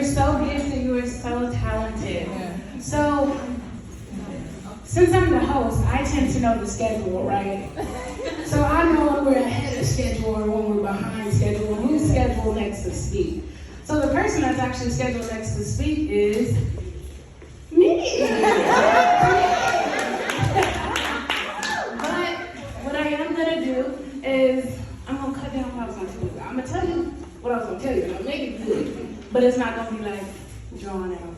You're so gifted. You are so talented. So, since I'm the host, I tend to know the schedule, right? So I know when we're ahead of schedule or when we're behind schedule, and who's scheduled next to speak. So the person that's actually scheduled next to speak is me. But what I am gonna do is I'm gonna cut down what I was gonna tell you. I'm gonna tell you what I was gonna tell you, and I'll make it good, but it's not gonna be like drawn out.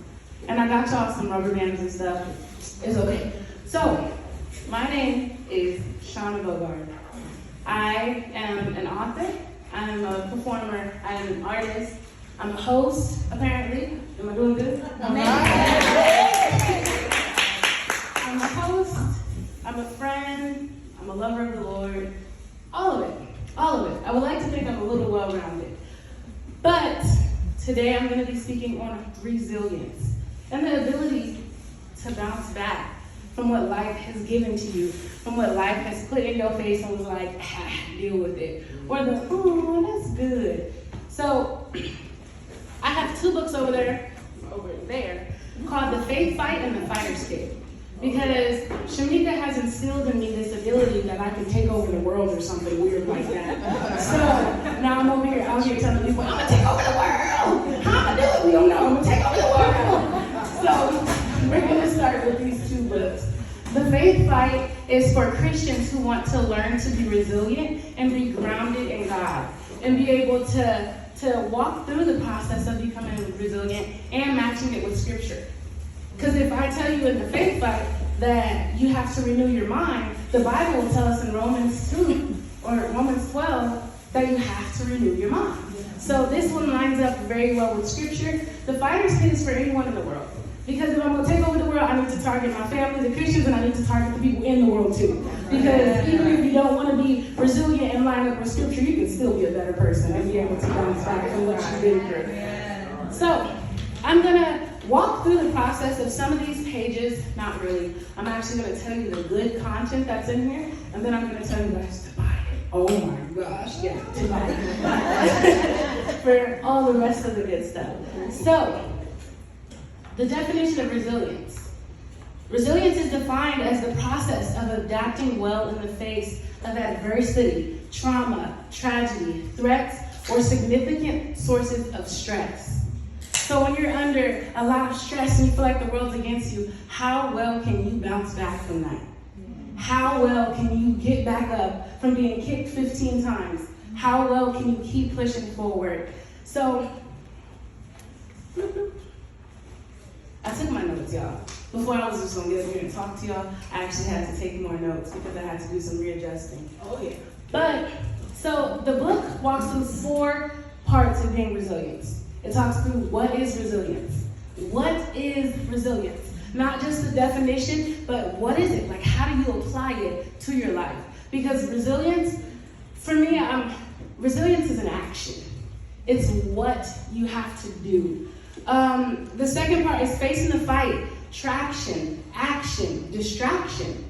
And I got y'all some rubber bands and stuff. It's okay. So, my name is Shauna Bogard. I am an author, I'm a performer, I'm an artist, I'm a host, apparently. Am I doing good? I'm a host, I'm a friend, I'm a lover of the Lord, all of it. I would like to think I'm a little well-rounded. But today I'm going to be speaking on resilience and the ability to bounce back from what life has given to you, from what life has put in your face and was like, deal with it. Or the, oh, that's good. So, I have two books over there, called The Faith Fight and The Fighter's Kit. Because Shamika has instilled in me this ability that I can take over the world or something weird like that. So, now I'm out here telling people, I'm gonna take over the world. How am I do it? We don't know, I'm gonna take over the world. So, we're gonna start with these two books. The Faith Fight is for Christians who want to learn to be resilient and be grounded in God and be able to walk through the process of becoming resilient and matching it with Scripture. Because if I tell you in the Faith Fight that you have to renew your mind, the Bible will tell us in Romans 2 or Romans 12 that you have to renew your mind. So this one lines up very well with Scripture. The Fighter's Kit is for anyone in the world. Because if I'm going to take over the world, I need to target my family, the Christians, and I need to target the people in the world too. Because even if you don't want to be resilient and line up with Scripture, you can still be a better person and be able to bounce back from what you've been through. So, I'm going to walk through the process of some of these pages. Not really. I'm actually going to tell you the good content that's in here, and then I'm going to tell you guys to buy it. Oh my gosh, yeah, to buy it. For all the rest of the good stuff. So, the definition of resilience. Resilience is defined as the process of adapting well in the face of adversity, trauma, tragedy, threats, or significant sources of stress. So when you're under a lot of stress and you feel like the world's against you, how well can you bounce back from that? How well can you get back up from being kicked 15 times? How well can you keep pushing forward? So, I took my notes, y'all. Before I was just going to get up here and talk to y'all, I actually had to take more notes because I had to do some readjusting. Oh, yeah. But, so the book walks through 4 parts of being resilient. It talks through what is resilience. What is resilience? Not just the definition, but what is it? Like, how do you apply it to your life? Because resilience, for me, resilience is an action. It's what you have to do. The second part is facing the fight, traction, action, distraction.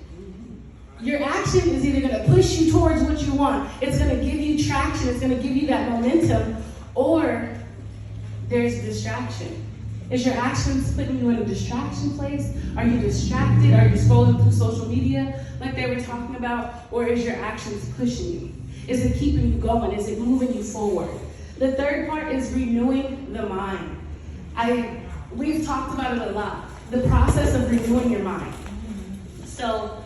Your action is either going to push you towards what you want, it's going to give you traction, it's going to give you that momentum, or there's distraction. Is your actions putting you in a distraction place? Are you distracted? Are you scrolling through social media like they were talking about? Or is your actions pushing you? Is it keeping you going? Is it moving you forward? The third part is renewing the mind. We've talked about it a lot. The process of renewing your mind. So,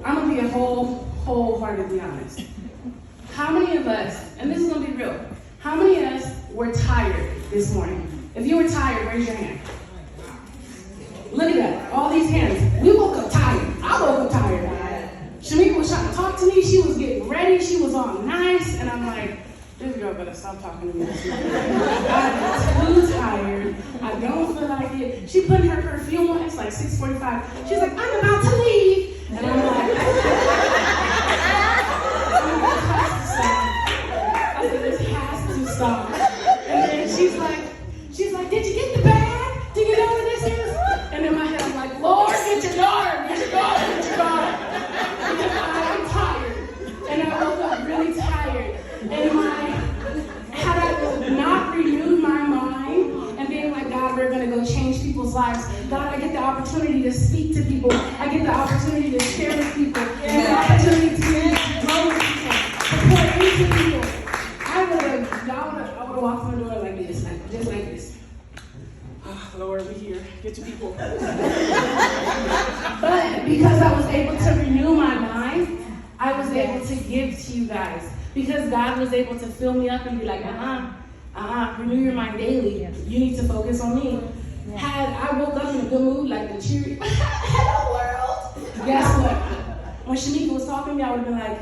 I'm going to be wholeheartedly honest. How many of us, and this is going to be real, how many of us were tired this morning? If you were tired, raise your hand. Look at that, all these hands. We woke up tired. I woke up tired. Shamika was trying to talk to me. She was getting ready. She was all nice. And I'm like, this girl better stop talking to me this morning. I'm too tired. I don't feel like it. She put her perfume on. It's like 6:45. She's like, I'm about to leave. And I'm like, I said, this has to stop. And then she's like, did you get the bag? Did you know what this is? And in my head, I'm like, Lord, get your daughter, get your daughter, get your daughter. Because I'm tired. And I woke up really tired. And had I not renewed my mind and being like, to go change people's lives. God, I get the opportunity to speak to people. I get the opportunity to share with people. And the opportunity to grow with people, to pour into people. I would have walked through the door like this, just like this. Oh, Lord, we're here. Get your people. But because I was able to renew my mind, I was able to give to you guys. Because God was able to fill me up and be like, renew your mind daily. You need to focus on me. Had I woke up in a good mood, like the cheery, hello world. Guess what? When Shanika was talking to me, I would have been like,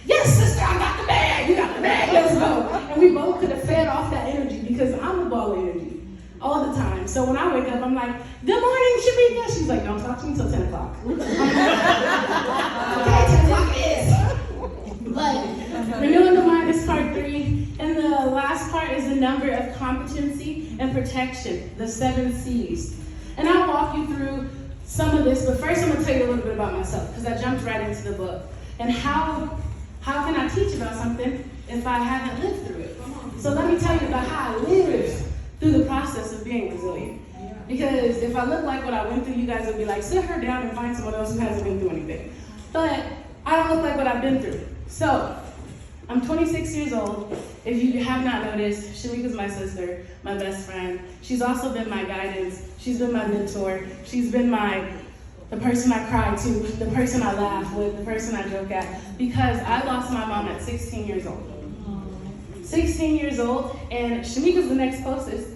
yes, sister, I got the bag. You got the bag. Let's go. And we both could have fed off that energy because I'm a ball of energy all the time. So when I wake up, I'm like, good morning, Shanika. She's like, don't talk to me till 10 o'clock. I'm like, okay, 10 o'clock it is. But renewing the mind is part 3. And the last part is the number of competency and protection, the 7 C's. And I'll walk you through some of this, but first I'm going to tell you a little bit about myself because I jumped right into the book. And how can I teach about something if I haven't lived through it? So let me tell you about how I lived through the process of being resilient. Because if I look like what I went through, you guys would be like, sit her down and find someone else who hasn't been through anything. But I don't look like what I've been through. So I'm 26 years old. If you have not noticed, Shamika's my sister, my best friend. She's also been my guidance. She's been my mentor. She's been the person I cry to, the person I laugh with, the person I joke at. Because I lost my mom at 16 years old. 16 years old, and Shamika's the next closest.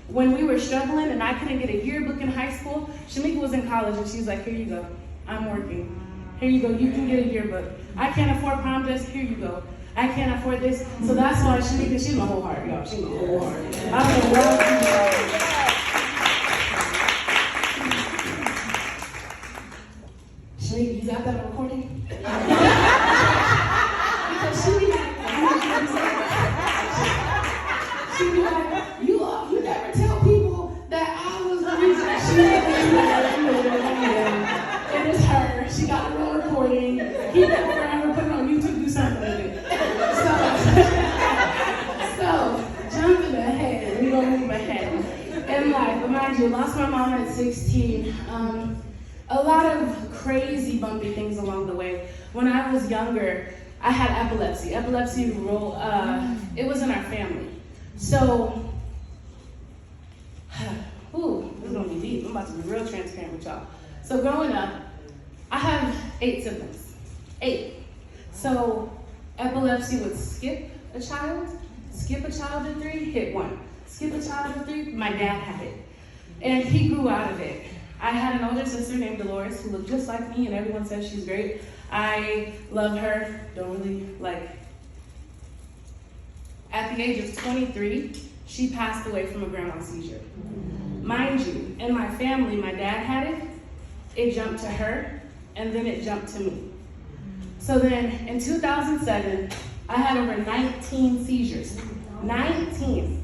When we were struggling and I couldn't get a yearbook in high school, Shamika was in college and she's like, here you go, I'm working. Here you go, you can get a yearbook. I can't afford prom dress, here you go. I can't afford this. So that's why Shamika, she's my whole heart, y'all. She's my whole heart. I don't know what else Shamika, you got that on recording? Because she be like, you never tell people that I was the reason that she and it's her. She got the real recording. Keep it forever, put it on YouTube, do something with it. So jumping ahead, we're gonna move ahead. And like, remind you, I lost my mom at 16. A lot of crazy bumpy things along the way. When I was younger, I had epilepsy. Epilepsy, it was in our family. So, this is gonna be deep. I'm about to be real transparent with y'all. So growing up, I have 8 siblings. 8. So epilepsy would skip a child to 3, hit 1. Skip a child to 3, my dad had it. And he grew out of it. I had an older sister named Dolores who looked just like me, and everyone says she's great. I love her, don't really At the age of 23, she passed away from a grand mal seizure. Mind you, in my family, my dad had it jumped to her, and then it jumped to me. So then in 2007, I had over 19 seizures. 19.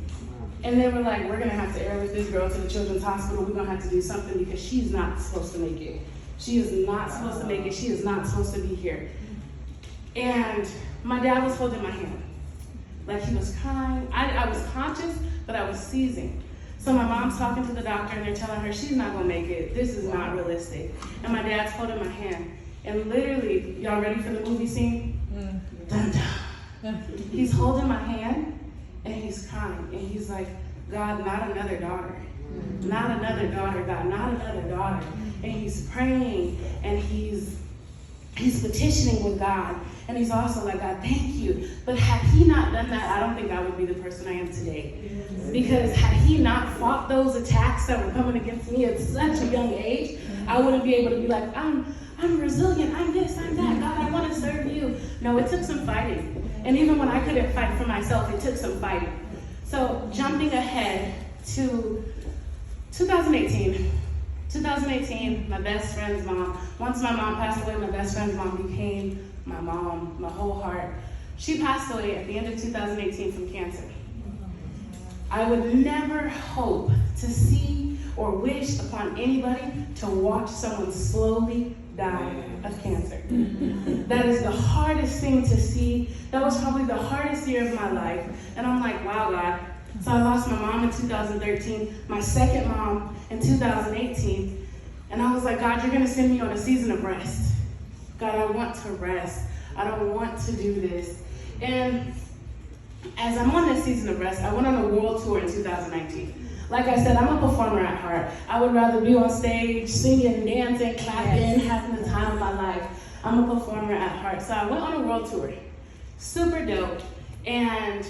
And they were like, we're gonna have to airlift this girl to the children's hospital. We're gonna have to do something because she's not supposed to make it. She is not supposed to make it. She is not supposed to be here. And my dad was holding my hand. Like he was crying. I was conscious, but I was seizing. So my mom's talking to the doctor and they're telling her she's not gonna make it. This is not realistic. And my dad's holding my hand. And literally, y'all ready for the movie scene? Dun, dun. He's holding my hand and he's crying. And he's like, God, not another daughter. Not another daughter, God, not another daughter. And he's praying and he's petitioning with God. And he's also like, God, thank you. But had he not done that, I don't think I would be the person I am today. Because had he not fought those attacks that were coming against me at such a young age, I wouldn't be able to be like, I'm resilient, I'm this, I'm that. God, I want to serve you. No, it took some fighting. And even when I couldn't fight for myself, it took some fighting. So jumping ahead to 2018. 2018, my best friend's mom. Once my mom passed away, my best friend's mom became my mom, my whole heart. She passed away at the end of 2018 from cancer. I would never hope to see or wish upon anybody to watch someone slowly die of cancer. That is the hardest thing to see. That was probably the hardest year of my life. And I'm like, wow, God, So I lost my mom in 2013, my second mom in 2018. And I was like, God, you're gonna send me on a season of rest. God, I want to rest. I don't want to do this. And as I'm on this season of rest, I went on a world tour in 2019. Like I said, I'm a performer at heart. I would rather be on stage, singing, dancing, clapping, having the time of my life. I'm a performer at heart. So I went on a world tour. Super dope. And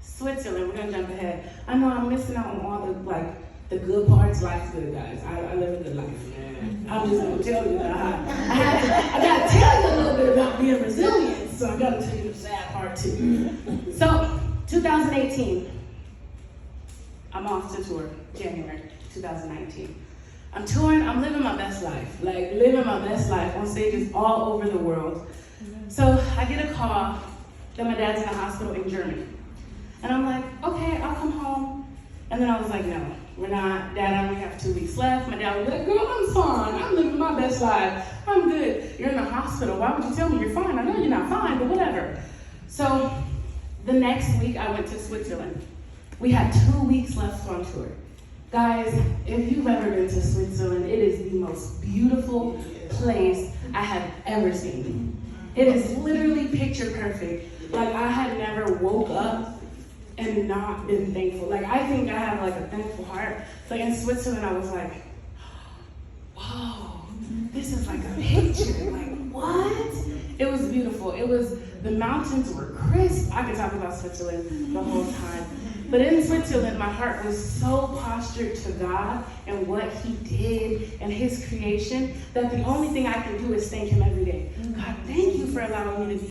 Switzerland, we're gonna jump ahead. I know I'm missing out on all the good parts. Life's good, guys. I live a good life. I'm just gonna tell you that I gotta tell you a little bit about being resilient, so I gotta tell you the sad part too. So, 2018, I'm off to tour, January 2019. I'm touring, I'm living my best life, on stages all over the world. So I get a call that my dad's in a hospital in Germany. And I'm like, okay, I'll come home. And then I was like, no, we're not. Dad, I only have 2 weeks left. My dad was like, girl, I'm fine. I'm living my best life. I'm good. You're in the hospital. Why would you tell me you're fine? I know you're not fine, but whatever. So the next week I went to Switzerland. We had 2 weeks left on tour. Guys, if you've ever been to Switzerland, it is the most beautiful place I have ever seen. It is literally picture perfect. Like, I had never woke up and not been thankful. Like, I think I have like a thankful heart. So in Switzerland, I was like, whoa, this is like a picture. Like, what? It was beautiful. The mountains were crisp. I could talk about Switzerland the whole time. But in Switzerland, my heart was so postured to God and what He did and His creation that the only thing I can do is thank Him every day. God, thank you for allowing me to be